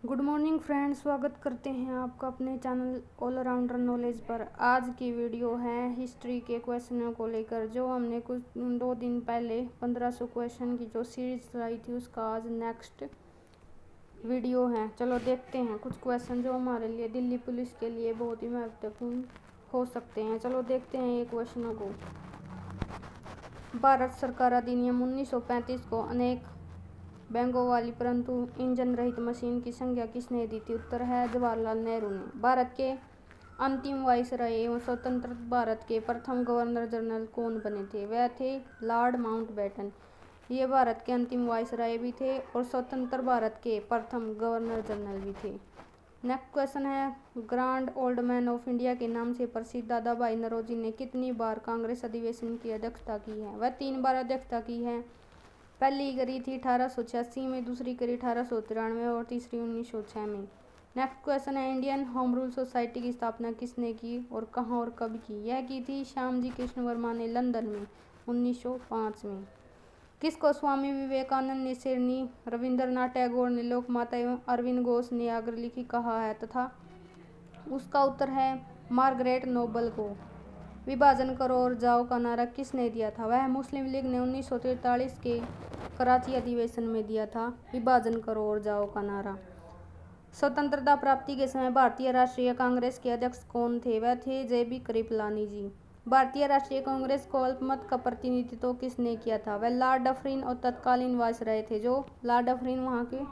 Good morning friends, स्वागत करते हैं आपका अपने चैनल ऑलराउंडर नॉलेज पर। आज की वीडियो है हिस्ट्री के क्वेश्चनों को लेकर, जो हमने कुछ 2 दिन पहले 1500 क्वेश्चन की जो सीरीज चलाई थी उसका आज नेक्स्ट वीडियो है। चलो देखते हैं कुछ क्वेश्चन जो हमारे लिए दिल्ली पुलिस के लिए बहुत ही महत्वपूर्ण हो सकते हैं। चलो देखते हैं ये क्वेश्चनों को। भारत सरकार अधिनियम 1935 को अनेक बैंगों वाली परंतु इंजन रहित मशीन की संज्ञा किसने दी थी? उत्तर है जवाहरलाल नेहरू ने। भारत के अंतिम वाइसराय एवं स्वतंत्र भारत के प्रथम गवर्नर जनरल कौन बने थे? वह थे लॉर्ड माउंटबेटन। ये भारत के अंतिम वाइसराय भी थे और स्वतंत्र भारत के प्रथम गवर्नर जनरल भी थे। नेक्स्ट क्वेश्चन है, grand old man of India के नाम से प्रसिद्ध दादा भाई नौरोजी ने कितनी बार कांग्रेस अधिवेशन की अध्यक्षता की है? वह 3 बार अध्यक्षता की है। पहली करी थी 1886 में, दूसरी करी 1893 और तीसरी 1906 में। नेक्स्ट क्वेश्चन है, इंडियन होम रूल सोसाइटी की स्थापना किसने की और कहाँ और कब की? यह की थी श्यामजी कृष्ण वर्मा ने लंदन में 1905 में। किसको स्वामी विवेकानंद ने शेरनी, रविंद्रनाथ टैगोर ने लोकमाता एवं अरविंद घोष ने आगर लिखी कहा है तथा? उसका उत्तर है मार्गरेट नोबल को। विभाजन करो और जाओ का नारा किसने दिया था? वह मुस्लिम लीग ने 1943 के कराची अधिवेशन में दिया था विभाजन करो और जाओ का नारा। स्वतंत्रता प्राप्ति के समय भारतीय राष्ट्रीय कांग्रेस के अध्यक्ष कौन थे? वह थे JB कृपलानी जी। भारतीय राष्ट्रीय कांग्रेस को अल्पमत का प्रतिनिधित्व किसने किया था? वह लॉर्ड डफरिन और तत्कालीन वायसराय थे। जो लॉर्ड डफरिन वहाँ के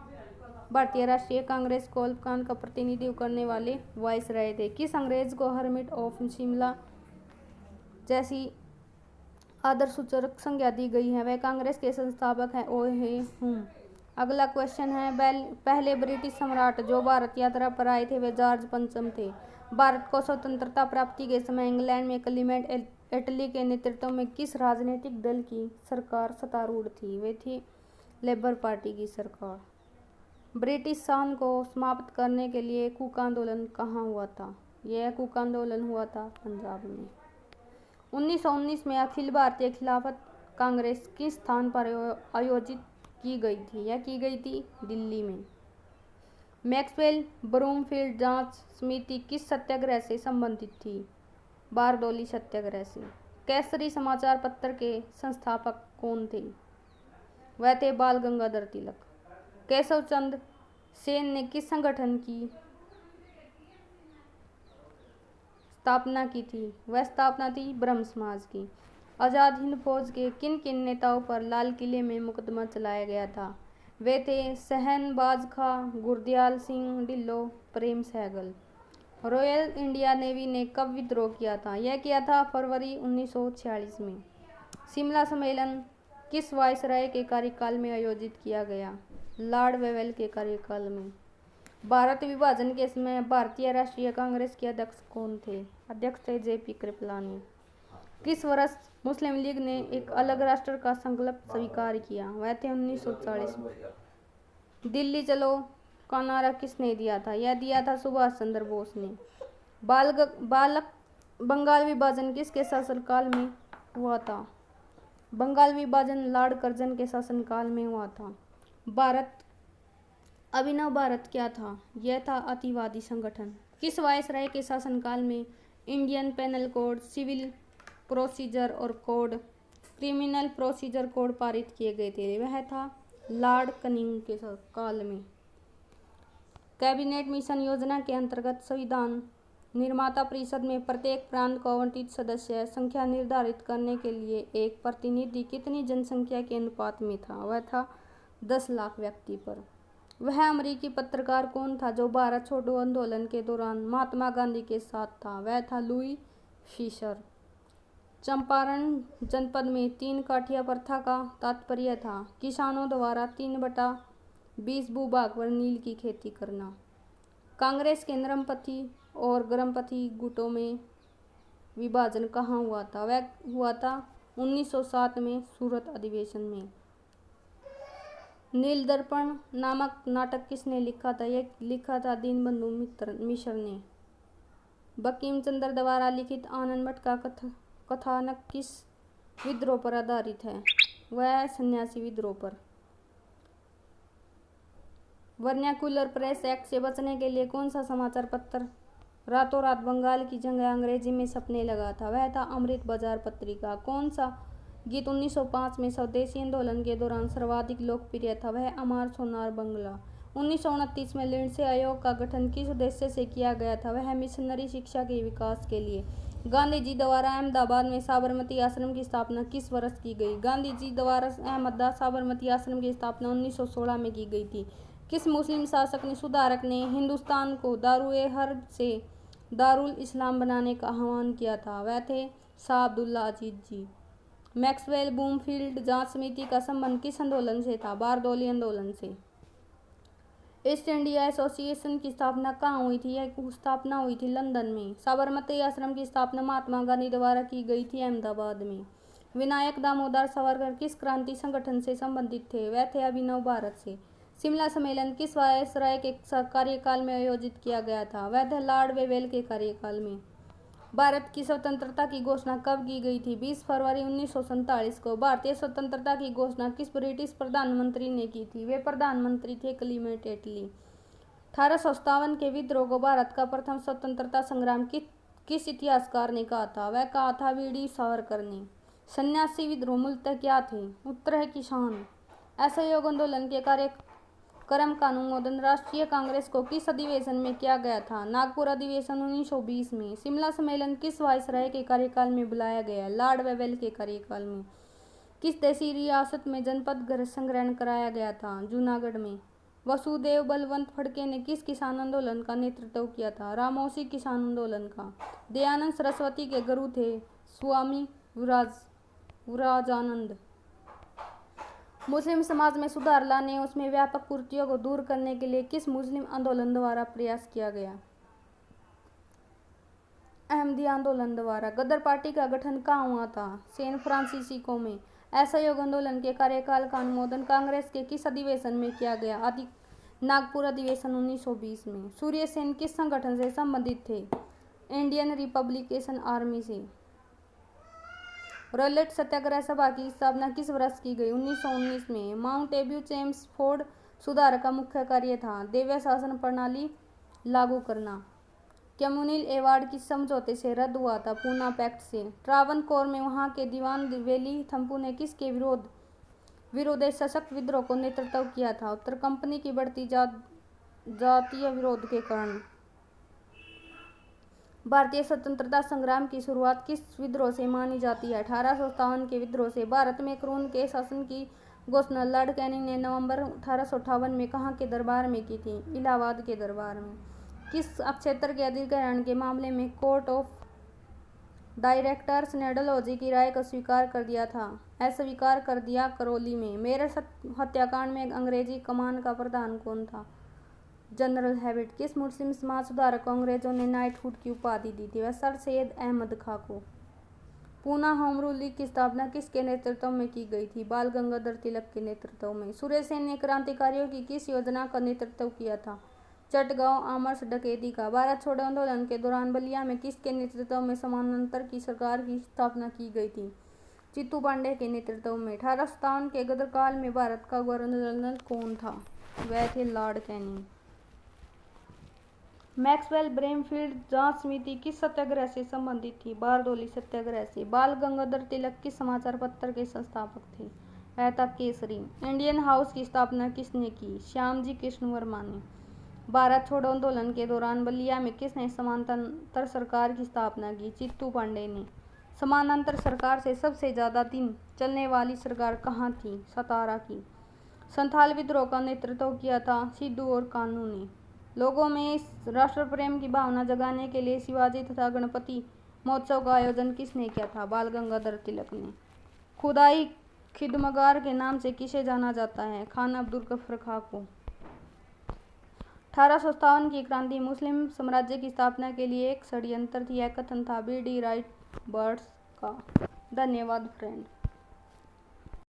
भारतीय राष्ट्रीय कांग्रेस को अल्पकाल का प्रतिनिधित्व करने वाले वायसराय थे। किस अंग्रेज को हर्मिट ऑफ शिमला जैसी आदर सूचक संज्ञा दी गई है? वह कांग्रेस के संस्थापक हैं ओहे हुम। अगला क्वेश्चन है, पहले ब्रिटिश सम्राट जो भारत यात्रा पर आए थे वे जॉर्ज पंचम थे। भारत को स्वतंत्रता प्राप्ति के समय इंग्लैंड में क्लीमेंट एटली के नेतृत्व में किस राजनीतिक दल की सरकार सत्तारूढ़ थी? वे थी लेबर पार्टी की सरकार। ब्रिटिश शासन को समाप्त करने के लिए कुक आंदोलन कहाँ हुआ था? यह कुक आंदोलन हुआ था पंजाब में। 1919 में अखिल भारतीय खिलाफत कांग्रेस किस स्थान पर आयोजित की गई थी? यह की गई थी दिल्ली में। मैक्सवेल ब्रूमफील्ड जांच समिति किस सत्याग्रह से संबंधित थी? बारडोली सत्याग्रह से। केसरी समाचार पत्र के संस्थापक कौन थे? वह थे बाल गंगाधर तिलक। केशव चंद्र सेन ने किस संगठन की स्थापना की थी? वह स्थापना थी ब्रह्म समाज की। आजाद हिंद फौज के किन किन नेताओं पर लाल किले में मुकदमा चलाया गया था? वे थे शहनबाज खां, Gurdayal Singh Dhillon, Prem Sahgal. Royal India navy ने कब विद्रोह किया था? यह किया था फरवरी 1946 में। शिमला सम्मेलन किस वायसराय के कार्यकाल में आयोजित किया गया? लॉर्ड वेवेल के कार्यकाल में। भारत विभाजन के समय भारतीय राष्ट्रीय कांग्रेस के अध्यक्ष कौन थे? अध्यक्ष थे JP कृपलानी। किस वर्ष मुस्लिम लीग ने एक अलग राष्ट्र का संकल्प स्वीकार किया? वह थे 1940 में। दिल्ली चलो का नारा किसने दिया था? यह दिया था सुभाष चंद्र बोस ने। बंगाल विभाजन किसके शासनकाल में हुआ था? बंगाल विभाजन लॉर्ड कर्जन के शासनकाल में हुआ था। अभिनव भारत क्या था? यह था अतिवादी संगठन। किस वायसराय के शासनकाल में Indian penal code, civil procedure और कोड, क्रिमिनल प्रोसीजर कोड पारित किए गए थे? वह था लॉर्ड कनिंग के काल में। कैबिनेट मिशन योजना के अंतर्गत संविधान निर्माता परिषद में प्रत्येक प्रांत को आवंटित सदस्य संख्या निर्धारित करने के लिए एक प्रतिनिधि कितनी जनसंख्या के अनुपात में था? वह था 10 लाख व्यक्ति पर। वह अमेरिकी पत्रकार कौन था जो भारत छोड़ो आंदोलन के दौरान महात्मा गांधी के साथ था? वह था लुई फिशर। चंपारण जनपद में 3 काठिया प्रथा का तात्पर्य था किसानों द्वारा 3/20 भूभाग पर नील की खेती करना। कांग्रेस के नरमपंथी और गरमपंथी गुटों में विभाजन कहाँ हुआ था? वह हुआ था 1907 में सूरत अधिवेशन में। नील दर्पण नामक नाटक किसने लिखा था? यह लिखा था दीनबंधु मिश्र ने। बंकिम चंद्र द्वारा लिखित आनंद मठ का कथानक किस विद्रोह पर आधारित है? वह सन्यासी विद्रोह पर। वर्नाक्युलर प्रेस एक्ट से बचने के लिए कौन सा समाचार पत्र रातों रात बंगाल की जगह अंग्रेजी में छपने लगा था? वह था अमृत बाजार पत्रिका। कौन सा गीत 1905 में स्वदेशी आंदोलन के दौरान सर्वाधिक लोकप्रिय था? वह अमर सोनार बंगला। 1929 में लिंडसे आयोग का गठन किस उद्देश्य से किया गया था? वह मिशनरी शिक्षा के विकास के लिए। गांधी जी द्वारा अहमदाबाद में साबरमती आश्रम की स्थापना किस वर्ष की गई? गांधी जी द्वारा अहमदाबाद साबरमती आश्रम की स्थापना 1916 में की गई थी। किस मुस्लिम शासक ने सुधारक ने हिंदुस्तान को दारुए हर्ब से दारुल इस्लाम बनाने का आह्वान किया था? वह थे शाह अब्दुल्ला अजीज जी। मैक्सवेल बूमफील्ड जांच समिति का संबंध किस आंदोलन से था? बारदौली आंदोलन से। ईस्ट इंडिया एसोसिएशन की स्थापना कहाँ हुई थी? यह स्थापना हुई थी लंदन में। साबरमती आश्रम की स्थापना महात्मा गांधी द्वारा की गई थी अहमदाबाद में। विनायक दामोदर सावरकर किस क्रांति संगठन से संबंधित थे? वह थे अभिनव भारत से। शिमला सम्मेलन किस वायसराय के कार्यकाल में आयोजित किया गया था? वह थे लॉर्ड वेवेल के कार्यकाल में। भारत की स्वतंत्रता की घोषणा कब की गई थी? 20 फरवरी 1947 को। भारतीय स्वतंत्रता की घोषणा किस ब्रिटिश प्रधानमंत्री ने की थी? वे प्रधानमंत्री थे क्लीमेंट एटली। 1857 के विद्रोह को भारत का प्रथम स्वतंत्रता संग्राम किस इतिहासकार ने कहा था? वह कहा था वीडी सावरकर ने। सन्यासी विद्रोह मूलतः क्या थे? उत्तर है किसान। असहयोग आंदोलन के कार्यक्रम का अनुमोदन राष्ट्रीय कांग्रेस को किस अधिवेशन में किया गया था? नागपुर अधिवेशन 1920 में। शिमला सम्मेलन किस वायसराय के कार्यकाल में बुलाया गया? लॉर्ड वेवेल के कार्यकाल में। किस देशी रियासत में जनपद संग्रहण कराया गया था? जूनागढ़ में। वसुदेव बलवंत फड़के ने किस किसान आंदोलन का नेतृत्व किया था? रामोसी किसान आंदोलन का। दयानंद सरस्वती के गुरु थे स्वामी विराजानंद। मुस्लिम समाज में सुधार लाने उसमें व्यापक कुरीतियों को दूर करने के लिए किस मुस्लिम आंदोलन द्वारा प्रयास किया गया? अहमदी आंदोलन द्वारा। गदर पार्टी का गठन कहाँ हुआ था? सैन फ्रांसिस्को में। असहयोग आंदोलन के कार्यकाल का अनुमोदन कांग्रेस के किस अधिवेशन में किया गया? नागपुर अधिवेशन 1920 में। सूर्य सेन किस संगठन से संबंधित थे? इंडियन रिपब्लिकन आर्मी से। रॉलेट सत्याग्रह सभा की स्थापना किस वर्ष की गई? 1919 में। माउंट एब्यू चेम्सफोर्ड सुधार का मुख्य कार्य था देव्य शासन प्रणाली लागू करना। कम्युनिल एवार्ड किस समझौते से रद्द हुआ था? पूना पैक्ट से। ट्रावनकोर में वहां के दीवान वेली थम्पू ने किसके विरोध सशक्त विद्रोह को नेतृत्व किया था? उत्तर कंपनी की बढ़ती जातीय विरोध के कारण। भारतीय स्वतंत्रता संग्राम की शुरुआत किस विद्रोह से मानी जाती है? 1857 के विद्रोह से। भारत में क्रून के शासन की घोषणा लॉर्ड कैनिंग ने नवंबर 1858 में कहाँ के दरबार में की थी? इलाहाबाद के दरबार में। किस क्षेत्र के अधिग्रहण के मामले में कोर्ट ऑफ डायरेक्टर्स ने डलहौजी की राय को स्वीकार कर दिया था? अस्वीकार कर दिया करौली में। मेरठ हत्याकांड में अंग्रेजी कमान का प्रधान कौन था? General habit. किस मुस्लिम समाज सुधारक को अंग्रेजों ने नाइटहुड की उपाधि दी थी? वह सर सैयद अहमद खां को। पूना होम रूल लीग की स्थापना किसके नेतृत्व में की गई थी? बाल गंगाधर तिलक के नेतृत्व में। सूर्य सेन ने क्रांतिकारियों की किस योजना का नेतृत्व किया था? चटगांव आमर्स डकैती का। भारत छोड़ो आंदोलन के दौरान बलिया में किसके नेतृत्व में समानांतर की सरकार की स्थापना की गई थी? चित्तू पांडे के नेतृत्व में। 1857 के गदर काल में भारत का गवर्नर कौन था? वह थे लॉर्ड कैनिंग। मैक्सवेल ब्रेमफील्ड जांच समिति किस सत्याग्रह से संबंधित थी? बारदौली सत्याग्रह से। बाल गंगाधर तिलक किस समाचार पत्र के संस्थापक थे? वह था केसरी। इंडियन हाउस की स्थापना किसने की? श्यामजी कृष्ण वर्मा ने। भारत छोड़ो आंदोलन के दौरान बलिया में किसने समानांतर सरकार की स्थापना की? चित्तू पांडे ने। समानांतर सरकार से सबसे ज्यादा दिन चलने वाली सरकार कहाँ थी? सतारा की। संथाल विद्रोह का नेतृत्व किया था सिद्धू और कान्हू ने। लोगों में राष्ट्र प्रेम की भावना जगाने के लिए शिवाजी तथा गणपति महोत्सव का आयोजन किसने किया था? बाल गंगाधर तिलक ने। खुदाई खिदमगार के नाम से किसे जाना जाता है? खान अब्दुल गफ्फार खां को। 1857 की क्रांति मुस्लिम साम्राज्य की स्थापना के लिए एक षड्यंत्र थी, यह कथन था बी डी राइट बर्ड्स का। धन्यवाद फ्रेंड।